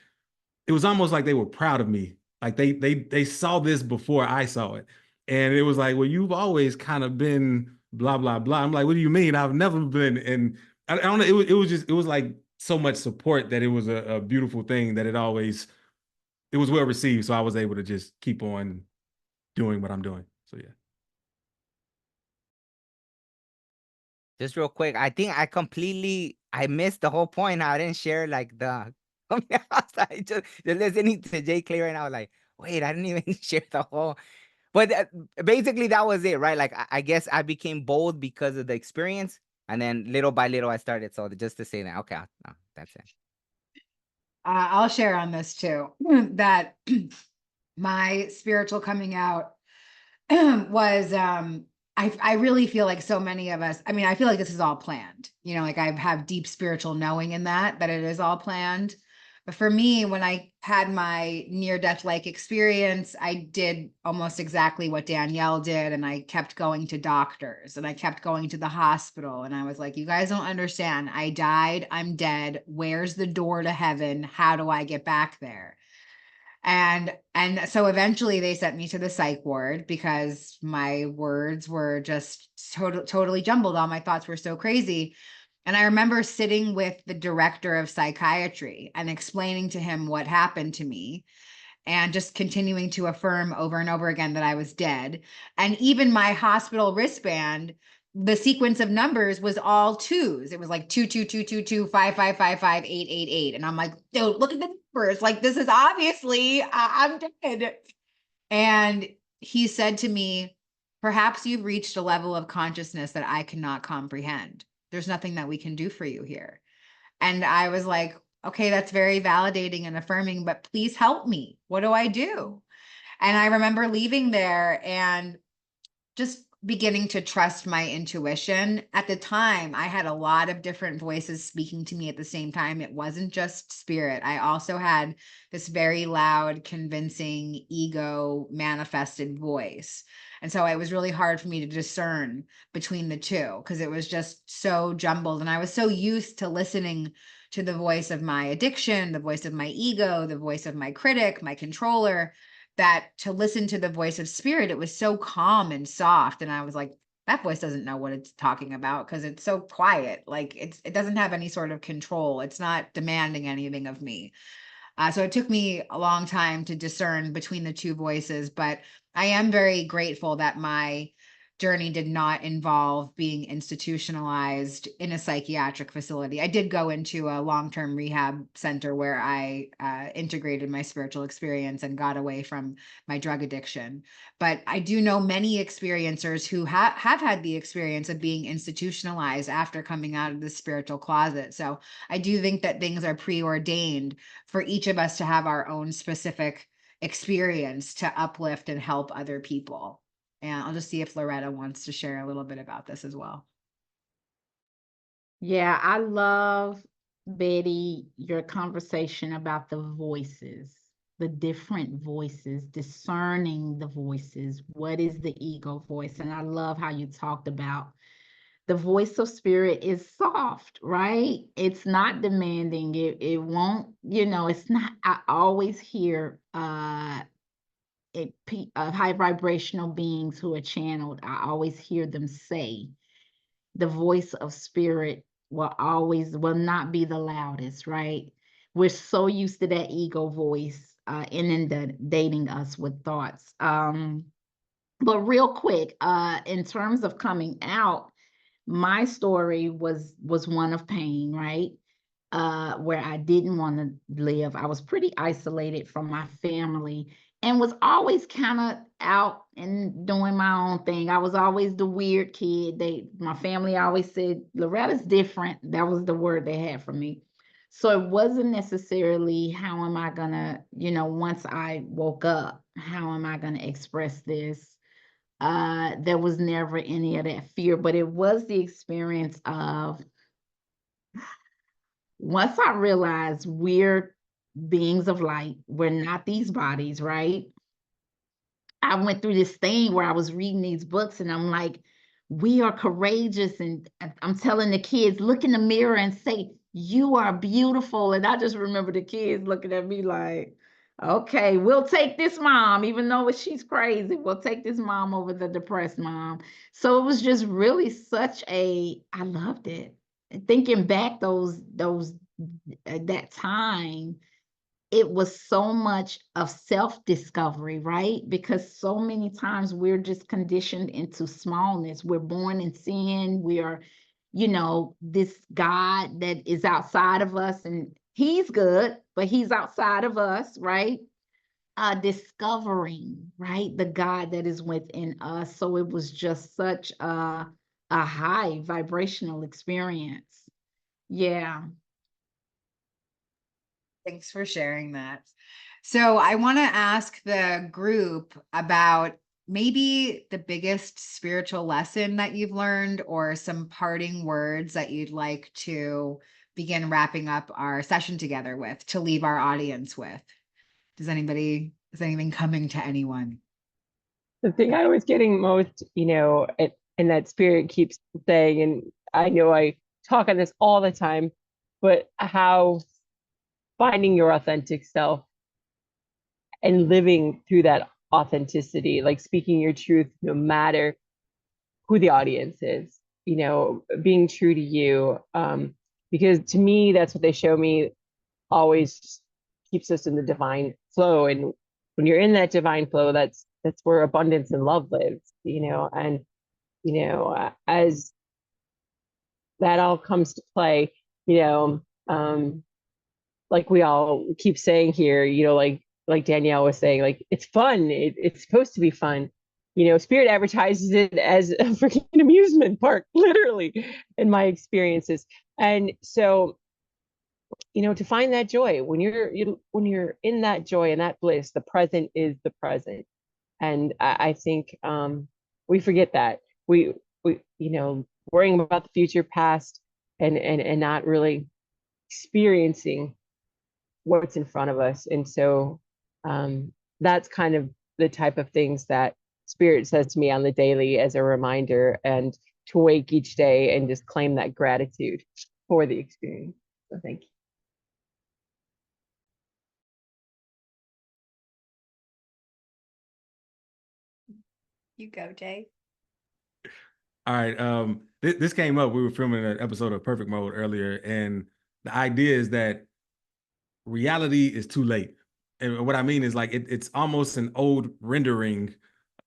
it was almost like they were proud of me. Like they saw this before I saw it. And it was like, well, you've always kind of been blah, blah, blah. I'm like, what do you mean? I've never been. And I don't know. It was like so much support that it was a beautiful thing that it was well received. So I was able to just keep on doing what I'm doing. So yeah. Just real quick, I think I missed the whole point. I didn't share like the. I just listening to Jay Clay right now, like, wait, I didn't even share the whole. But basically, that was it, right? Like, I guess I became bold because of the experience, and then little by little, I started. So just to say that, okay, no, that's it. I'll share on this too, that my spiritual coming out was I really feel like so many of us, I mean, I feel like this is all planned, like I have deep spiritual knowing in that it is all planned. But for me, when I had my near-death-like experience, I did almost exactly what Danielle did, and I kept going to doctors, and I kept going to the hospital, and I was like, you guys don't understand. I died. I'm dead. Where's the door to heaven? How do I get back there? And so eventually they sent me to the psych ward because my words were just totally jumbled. All my thoughts were so crazy. And I remember sitting with the director of psychiatry and explaining to him what happened to me and just continuing to affirm over and over again that I was dead. And even my hospital wristband, the sequence of numbers was all twos. It was like 2222255558888. And I'm like, dude, look at the numbers. Like, this is obviously, I'm dead. And he said to me, perhaps you've reached a level of consciousness that I cannot comprehend. There's nothing that we can do for you here. And I was like, okay, that's very validating and affirming, but please help me. What do I do? And I remember leaving there and just beginning to trust my intuition. At the time, I had a lot of different voices speaking to me at the same time. It wasn't just spirit. I also had this very loud, convincing, ego manifested voice. And so it was really hard for me to discern between the two because it was just so jumbled. And I was so used to listening to the voice of my addiction, the voice of my ego, the voice of my critic, my controller, that to listen to the voice of spirit, it was so calm and soft. And I was like, that voice doesn't know what it's talking about because it's so quiet. Like it doesn't have any sort of control. It's not demanding anything of me. So it took me a long time to discern between the two voices, but I am very grateful that my journey did not involve being institutionalized in a psychiatric facility. I did go into a long-term rehab center where I integrated my spiritual experience and got away from my drug addiction. But I do know many experiencers who have had the experience of being institutionalized after coming out of the spiritual closet. So I do think that things are preordained for each of us to have our own specific experience to uplift and help other people. And I'll just see if Loretta wants to share a little bit about this as well. Yeah, I love, Betty, your conversation about the voices. the different voices, discerning the voices. What is the ego voice? And I love how you talked about the voice of spirit is soft, right? It's not demanding. It won't, it's not. I always hear high vibrational beings who are channeled. I always hear them say, the voice of spirit will not be the loudest, right? We're so used to that ego voice inundating us with thoughts. But real quick, in terms of coming out, my story was one of pain, right? Where I didn't want to live. I was pretty isolated from my family and was always kind of out and doing my own thing. I was always the weird kid. My family always said, Loretta's different. That was the word they had for me. So it wasn't necessarily how am I gonna, once I woke up, how am I gonna express this? There was never any of that fear, but it was the experience of once I realized we're beings of light, we're not these bodies, right? I went through this thing where I was reading these books and I'm like, we are courageous. And I'm telling the kids, look in the mirror and say, you are beautiful. And I just remember the kids looking at me like, okay, we'll take this mom, even though she's crazy. We'll take this mom over the depressed mom. So it was just really I loved it. Thinking back that time, it was so much of self-discovery, right? Because so many times we're just conditioned into smallness. We're born in sin. We are, this God that is outside of us, and he's good, but he's outside of us, right? Discovering, right, the God that is within us. So it was just such a high vibrational experience. Yeah. Thanks for sharing that. So I want to ask the group about maybe the biggest spiritual lesson that you've learned or some parting words that you'd like to begin wrapping up our session together with, to leave our audience with. Is anything coming to anyone? The thing I was getting most, and that spirit keeps saying, and I know I talk on this all the time, but how finding your authentic self and living through that authenticity, like speaking your truth, no matter who the audience is, being true to you. Because to me, that's what they show me always keeps us in the divine flow. And when you're in that divine flow, that's where abundance and love lives, and, as that all comes to play, like we all keep saying here, like Danielle was saying, like it's fun. It's supposed to be fun. Spirit advertises it as a freaking amusement park, literally, in my experiences. And so, to find that joy when you're in that joy and that bliss, the present is the present. And I think we forget that we worrying about the future, past, and not really experiencing what's in front of us. And so that's kind of the type of things that spirit says to me on the daily as a reminder, and to wake each day and just claim that gratitude for the experience. So thank you. You go, Jay. All right. This came up. We were filming an episode of Perfect Mode earlier, and the idea is that reality is too late. And what I mean is, like, it's almost an old rendering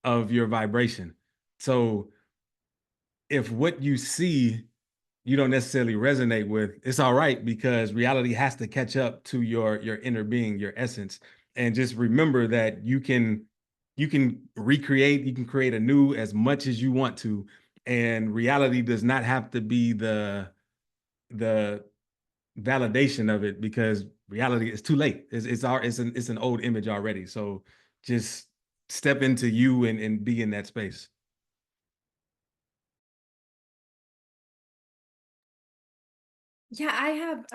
of your vibration. So if what you see you don't necessarily resonate with, it's all right, because reality has to catch up to your inner being, your essence. And just remember that you can recreate, you can create anew as much as you want to. And reality does not have to be the validation of it, because reality is too late. It's an old image already. So just step into you and be in that space. Yeah, I have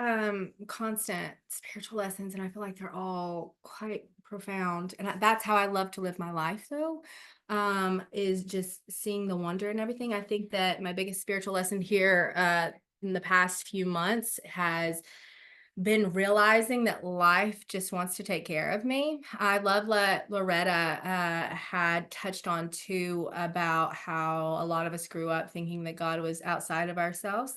constant spiritual lessons, and I feel like they're all quite profound. And that's how I love to live my life, though, is just seeing the wonder and everything. I think that my biggest spiritual lesson here in the past few months has been realizing that life just wants to take care of me. I love what Loretta had touched on too, about how a lot of us grew up thinking that God was outside of ourselves.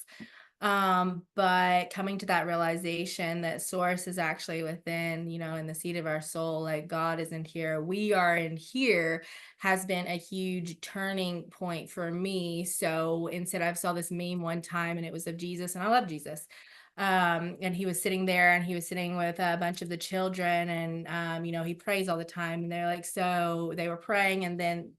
But coming to that realization that source is actually within, in the seat of our soul, like God isn't here, we are in here, has been a huge turning point for me. So instead, I saw this meme one time and it was of Jesus, and I love Jesus. And he was sitting there, and he was sitting with a bunch of the children, and he prays all the time, and they're like, so they were praying, and then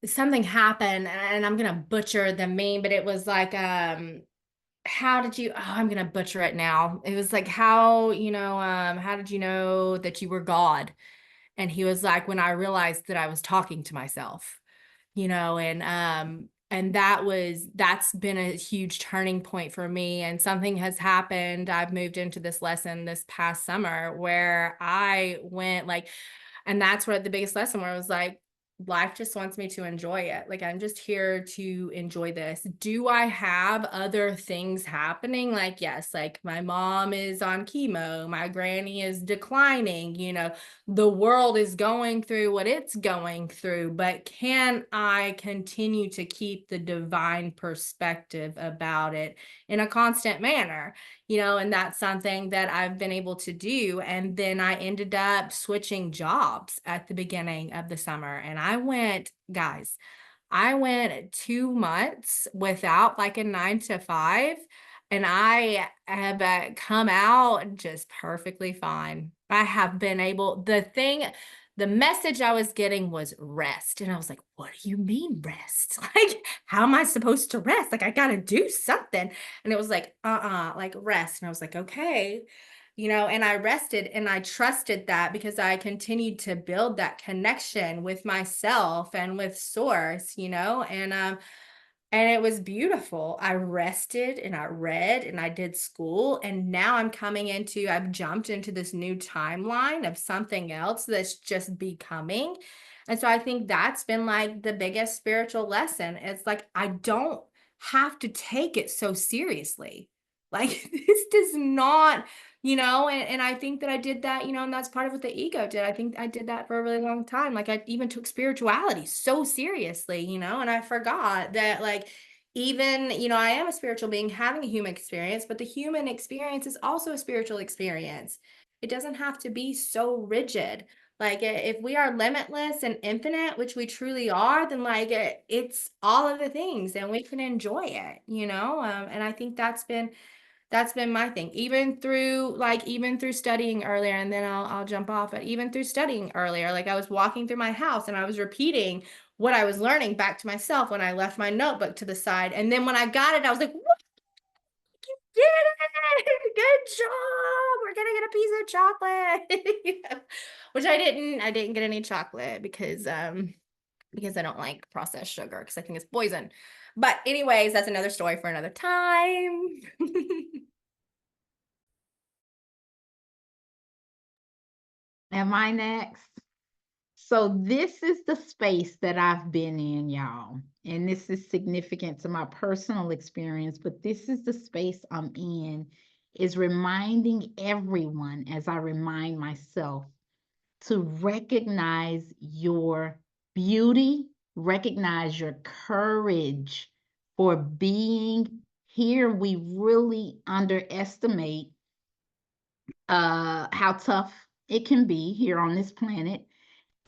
something happened, and I'm gonna butcher the meme, but it was like, how did you, I'm gonna butcher it now. It was like, how did you know that you were God? And he was like, when I realized that I was talking to myself, and that's been a huge turning point for me. And something has happened. I've moved into this lesson this past summer where I went like, and that's what the biggest lesson, where I was like, life just wants me to enjoy it. Like, I'm just here to enjoy this. Do I have other things happening? Like, yes, like my mom is on chemo, my granny is declining, the world is going through what it's going through, but can I continue to keep the divine perspective about it in a constant manner? And that's something that I've been able to do. And then I ended up switching jobs at the beginning of the summer. And I went 2 months without like a 9 to 5. And I have come out just perfectly fine. I have been able, the message I was getting was rest. And I was like, what do you mean rest? Like, how am I supposed to rest? Like, I got to do something. And it was like, like rest. And I was like, okay. And I rested, and I trusted that, because I continued to build that connection with myself and with source, and it was beautiful. I rested, and I read, and I did school. And now I've jumped into this new timeline of something else that's just becoming. And so I think that's been like the biggest spiritual lesson. It's like, I don't have to take it so seriously. Like, this does not, and I think that I did that, and that's part of what the ego did. I think I did that for a really long time. Like, I even took spirituality so seriously, and I forgot that, like, even, I am a spiritual being having a human experience, but the human experience is also a spiritual experience. It doesn't have to be so rigid. Like, if we are limitless and infinite, which we truly are, then like it's all of the things, and we can enjoy it, and I think that's been my thing, even through studying earlier. And then I'll jump off, but even through studying earlier, like I was walking through my house and I was repeating what I was learning back to myself when I left my notebook to the side. And then when I got it, I was like, what? You did it! Good job. We're gonna get a piece of chocolate. Which I didn't get any chocolate because I don't like processed sugar, because I think it's poison. But anyways, that's another story for another time. Am I next? So this is the space that I've been in, y'all. And this is significant to my personal experience, but this is the space I'm in, is reminding everyone, as I remind myself, to recognize your beauty, recognize your courage for being here. We really underestimate how tough it can be here on this planet.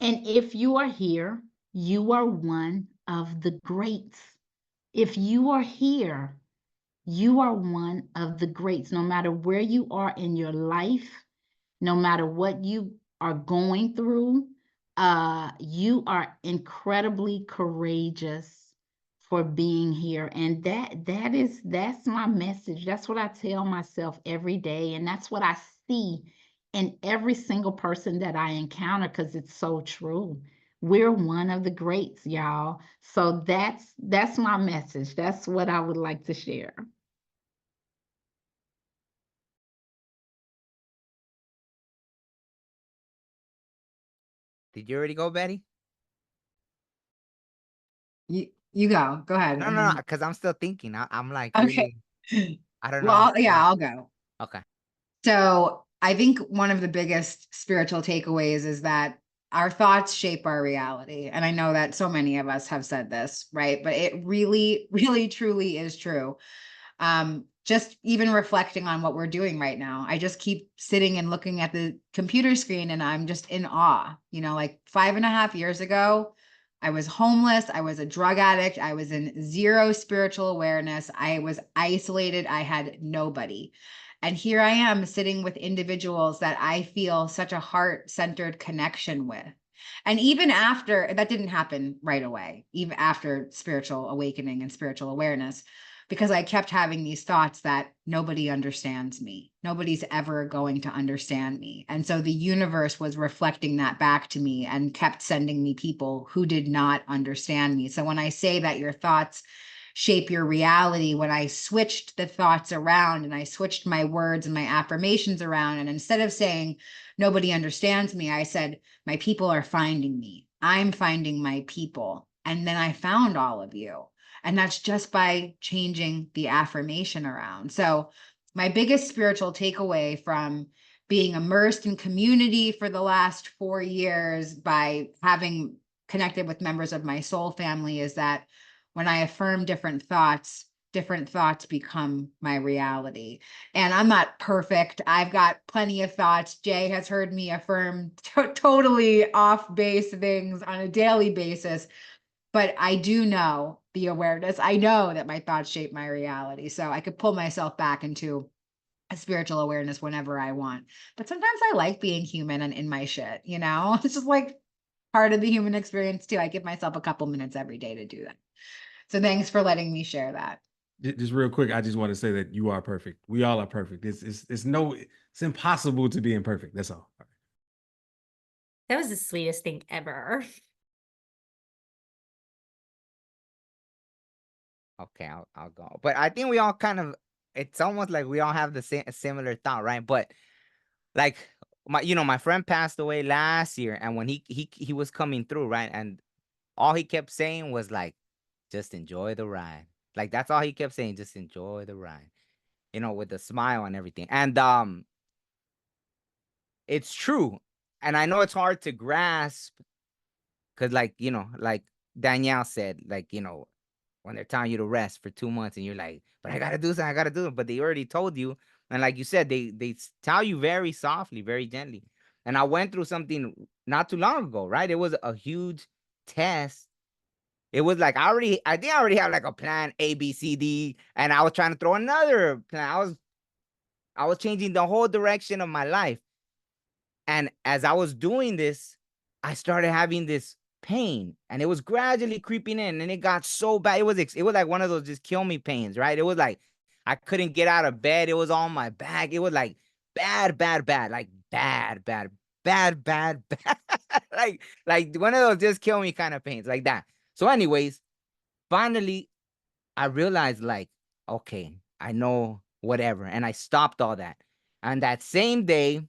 And if you are here, you are one of the greats. If you are here, you are one of the greats. No matter where you are in your life, no matter what you are going through, you are incredibly courageous for being here. And that's my message. That's what I tell myself every day. And that's what I see in every single person that I encounter, because it's so true. We're one of the greats, y'all. So that's my message. That's what I would like to share. Did you already go, Betty? You go ahead. No, and no, no, then- because I'm still thinking. I'm like Okay. really, I don't Well, know. I'll go. Okay. So I think one of the biggest spiritual takeaways is that our thoughts shape our reality. And I know that so many of us have said this, right? But it really, really, truly is true. Just even reflecting on what we're doing right now, I just keep sitting and looking at the computer screen and I'm just in awe. Like 5.5 years ago, I was homeless. I was a drug addict. I was in zero spiritual awareness. I was isolated. I had nobody. And here I am sitting with individuals that I feel such a heart-centered connection with. And even after that didn't happen right away, even after spiritual awakening and spiritual awareness, because I kept having these thoughts that nobody understands me. Nobody's ever going to understand me. And so the universe was reflecting that back to me and kept sending me people who did not understand me. So when I say that your thoughts shape your reality, when I switched the thoughts around and I switched my words and my affirmations around, and instead of saying nobody understands me, I said, my people are finding me. I'm finding my people. And then I found all of you. And that's just by changing the affirmation around. So my biggest spiritual takeaway from being immersed in community for the last 4 years by having connected with members of my soul family is that when I affirm different thoughts become my reality. And I'm not perfect. I've got plenty of thoughts. Jay has heard me affirm totally off base things on a daily basis. But I do know the awareness. I know that my thoughts shape my reality. So I could pull myself back into a spiritual awareness whenever I want. But sometimes I like being human and in my shit, It's just like part of the human experience too. I give myself a couple minutes every day to do that. So thanks for letting me share that. Just real quick, I just want to say that you are perfect. We all are perfect. It's impossible to be imperfect. That's all. That was the sweetest thing ever. Okay, I'll go. But I think we all kind of, it's almost like we all have the same similar thought, right? But like my friend passed away last year, and when he was coming through, right? And all he kept saying was like, just enjoy the ride. Like that's all he kept saying, just enjoy the ride. With a smile and everything. And it's true. And I know it's hard to grasp because like Danielle said, like, when they're telling you to rest for 2 months and you're like, but I gotta do something, I gotta do it. But they already told you. And like you said, they tell you very softly, very gently. And I went through something not too long ago, right? It was a huge test. It was like I think I already had like a plan A, B, C, D, and I was trying to throw another plan. I was changing the whole direction of my life. And as I was doing this, I started having this pain, and it was gradually creeping in, and it got so bad. It was like one of those just kill me pains, right? It was like I couldn't get out of bed. It was on my back. It was like bad, bad, bad, like bad, bad, bad, bad, bad. like one of those just kill me kind of pains, like that. So, anyways, finally, I realized like, okay, I know whatever, and I stopped all that. And that same day,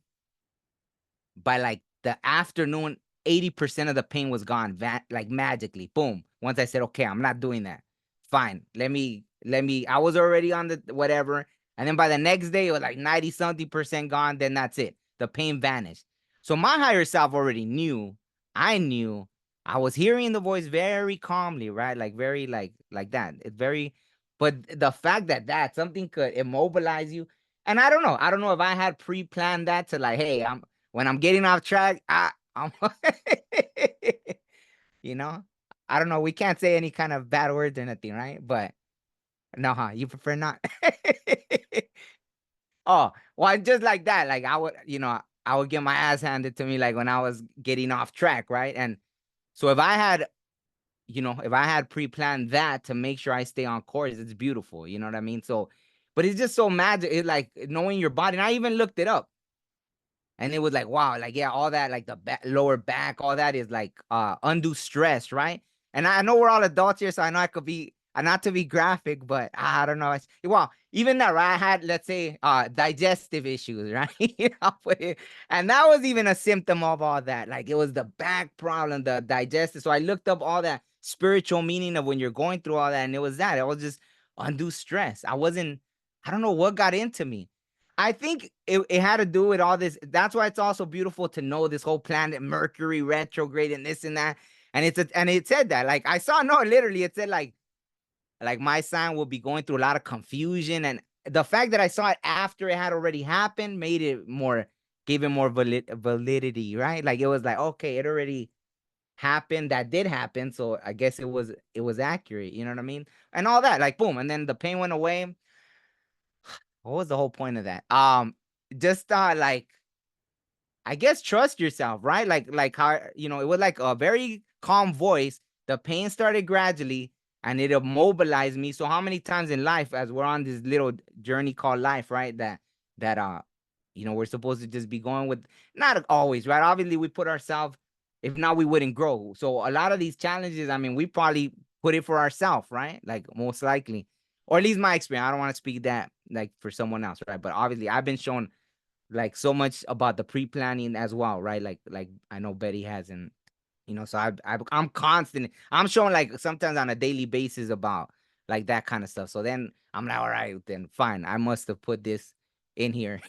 by like the afternoon, 80% of the pain was gone, like magically. Boom. Once I said, okay, I'm not doing that. Fine. I was already on the whatever. And then by the next day, it was like 90 something percent gone. Then that's it. The pain vanished. So my higher self already knew. I knew. I was hearing the voice very calmly, right? Like very like that. It's very, but the fact that something could immobilize you. And I don't know. I don't know if I had pre-planned that to like, hey, when I'm getting off track, I'm you know, I don't know. We can't say any kind of bad words or anything, right? But no, huh? You prefer not? Oh, well, just like that. Like I would get my ass handed to me like when I was getting off track, right? And so if I had pre-planned that to make sure I stay on course, it's beautiful. You know what I mean? So, but it's just so magic. It's like knowing your body. And I even looked it up. And it was like, wow, like, yeah, all that, like the lower back, all that is like undue stress, right? And I know we're all adults here, so I know I could be not to be graphic, but I don't know. Well, even that, right? I had, let's say, digestive issues, right? And that was even a symptom of all that. Like it was the back problem, the digestive. So I looked up all that spiritual meaning of when you're going through all that, and it was that. It was just undue stress. I don't know what got into me. I think it had to do with all this. That's why it's also beautiful to know this whole planet Mercury retrograde and this and that. And it said that, like, I saw, no, literally, it said like my sign will be going through a lot of confusion. And the fact that I saw it after it had already happened gave it more validity, right? Like it was like, okay, it already happened. That did happen. So I guess it was accurate. You know what I mean? And all that, like, boom. And then the pain went away. What was the whole point of that? Just like, I guess, trust yourself, right? Like how, it was like a very calm voice. The pain started gradually and it immobilized me. So how many times in life, as we're on this little journey called life, right? That we're supposed to just be going with, not always, right? Obviously we put ourselves, if not, we wouldn't grow. So a lot of these challenges, I mean, we probably put it for ourselves, right? Like most likely, or at least my experience. I don't want to speak that like for someone else, right? But obviously I've been shown like so much about the pre-planning as well, right? Like I know Betty has, and so I'm constant. I'm showing like sometimes on a daily basis about like that kind of stuff. So then I'm like, all right, then fine. I must have put this in here,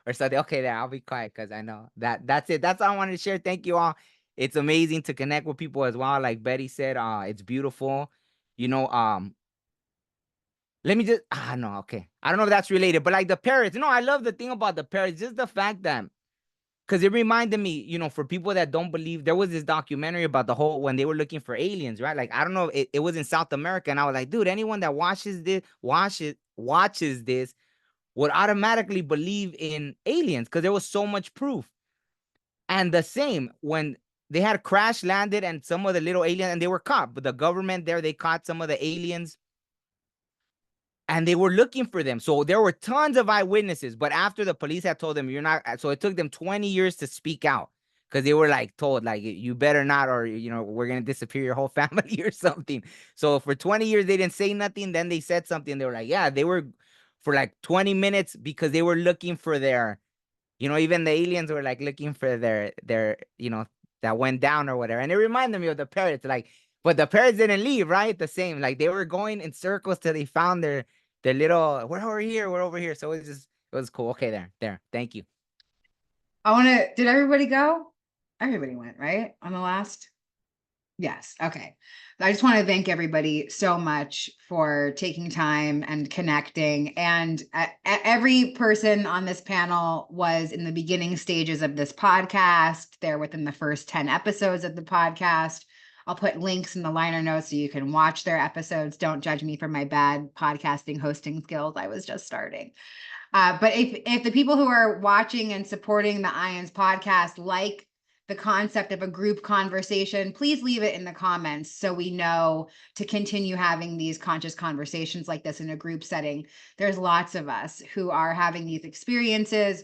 or something. Okay, then I'll be quiet because I know that's it. That's all I wanted to share. Thank you all. It's amazing to connect with people as well. Like Betty said, it's beautiful. You know, let me just, no, okay. I don't know if that's related, but like the parrots, I love the thing about the parrots, just the fact that, because it reminded me, for people that don't believe, there was this documentary about the whole, when they were looking for aliens, right? Like, I don't know, it was in South America, and I was like, dude, anyone that watches this would automatically believe in aliens, because there was so much proof. And the same, when they had crash landed and some of the little aliens, and they were caught, but the government there, they caught some of the aliens, and they were looking for them. So there were tons of eyewitnesses, but after the police had told them, you're not, so it took them 20 years to speak out, because they were like told, like, you better not, or, we're going to disappear your whole family or something. So for 20 years, they didn't say nothing. Then they said something. They were like, yeah, they were for like 20 minutes because they were looking for their, even the aliens were like looking for their, that went down or whatever. And it reminded me of the parrots, like, but the parrots didn't leave, right? The same, like they were going in circles till they found their little, we're over here. So it was cool. Okay, there. Thank you. Did everybody go? Everybody went, right? On the last? Yes. Okay. I just want to thank everybody so much for taking time and connecting. And every person on this panel was in the beginning stages of this podcast. They're within the first 10 episodes of the podcast. I'll put links in the liner notes so you can watch their episodes. Don't judge me for my bad podcasting hosting skills. I was just starting. But if the people who are watching and supporting the IANDS podcast like the concept of a group conversation, please leave it in the comments so we know to continue having these conscious conversations like this in a group setting. There's lots of us who are having these experiences.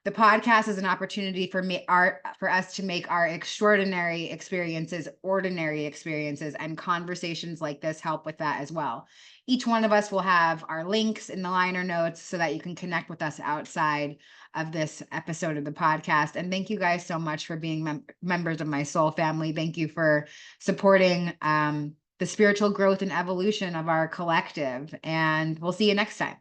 The podcast is an opportunity for us to make our extraordinary experiences ordinary experiences, and conversations like this help with that as well. Each one of us will have our links in the liner notes so that you can connect with us outside of this episode of the podcast. And thank you guys so much for being members of my soul family. Thank you for supporting the spiritual growth and evolution of our collective. And we'll see you next time.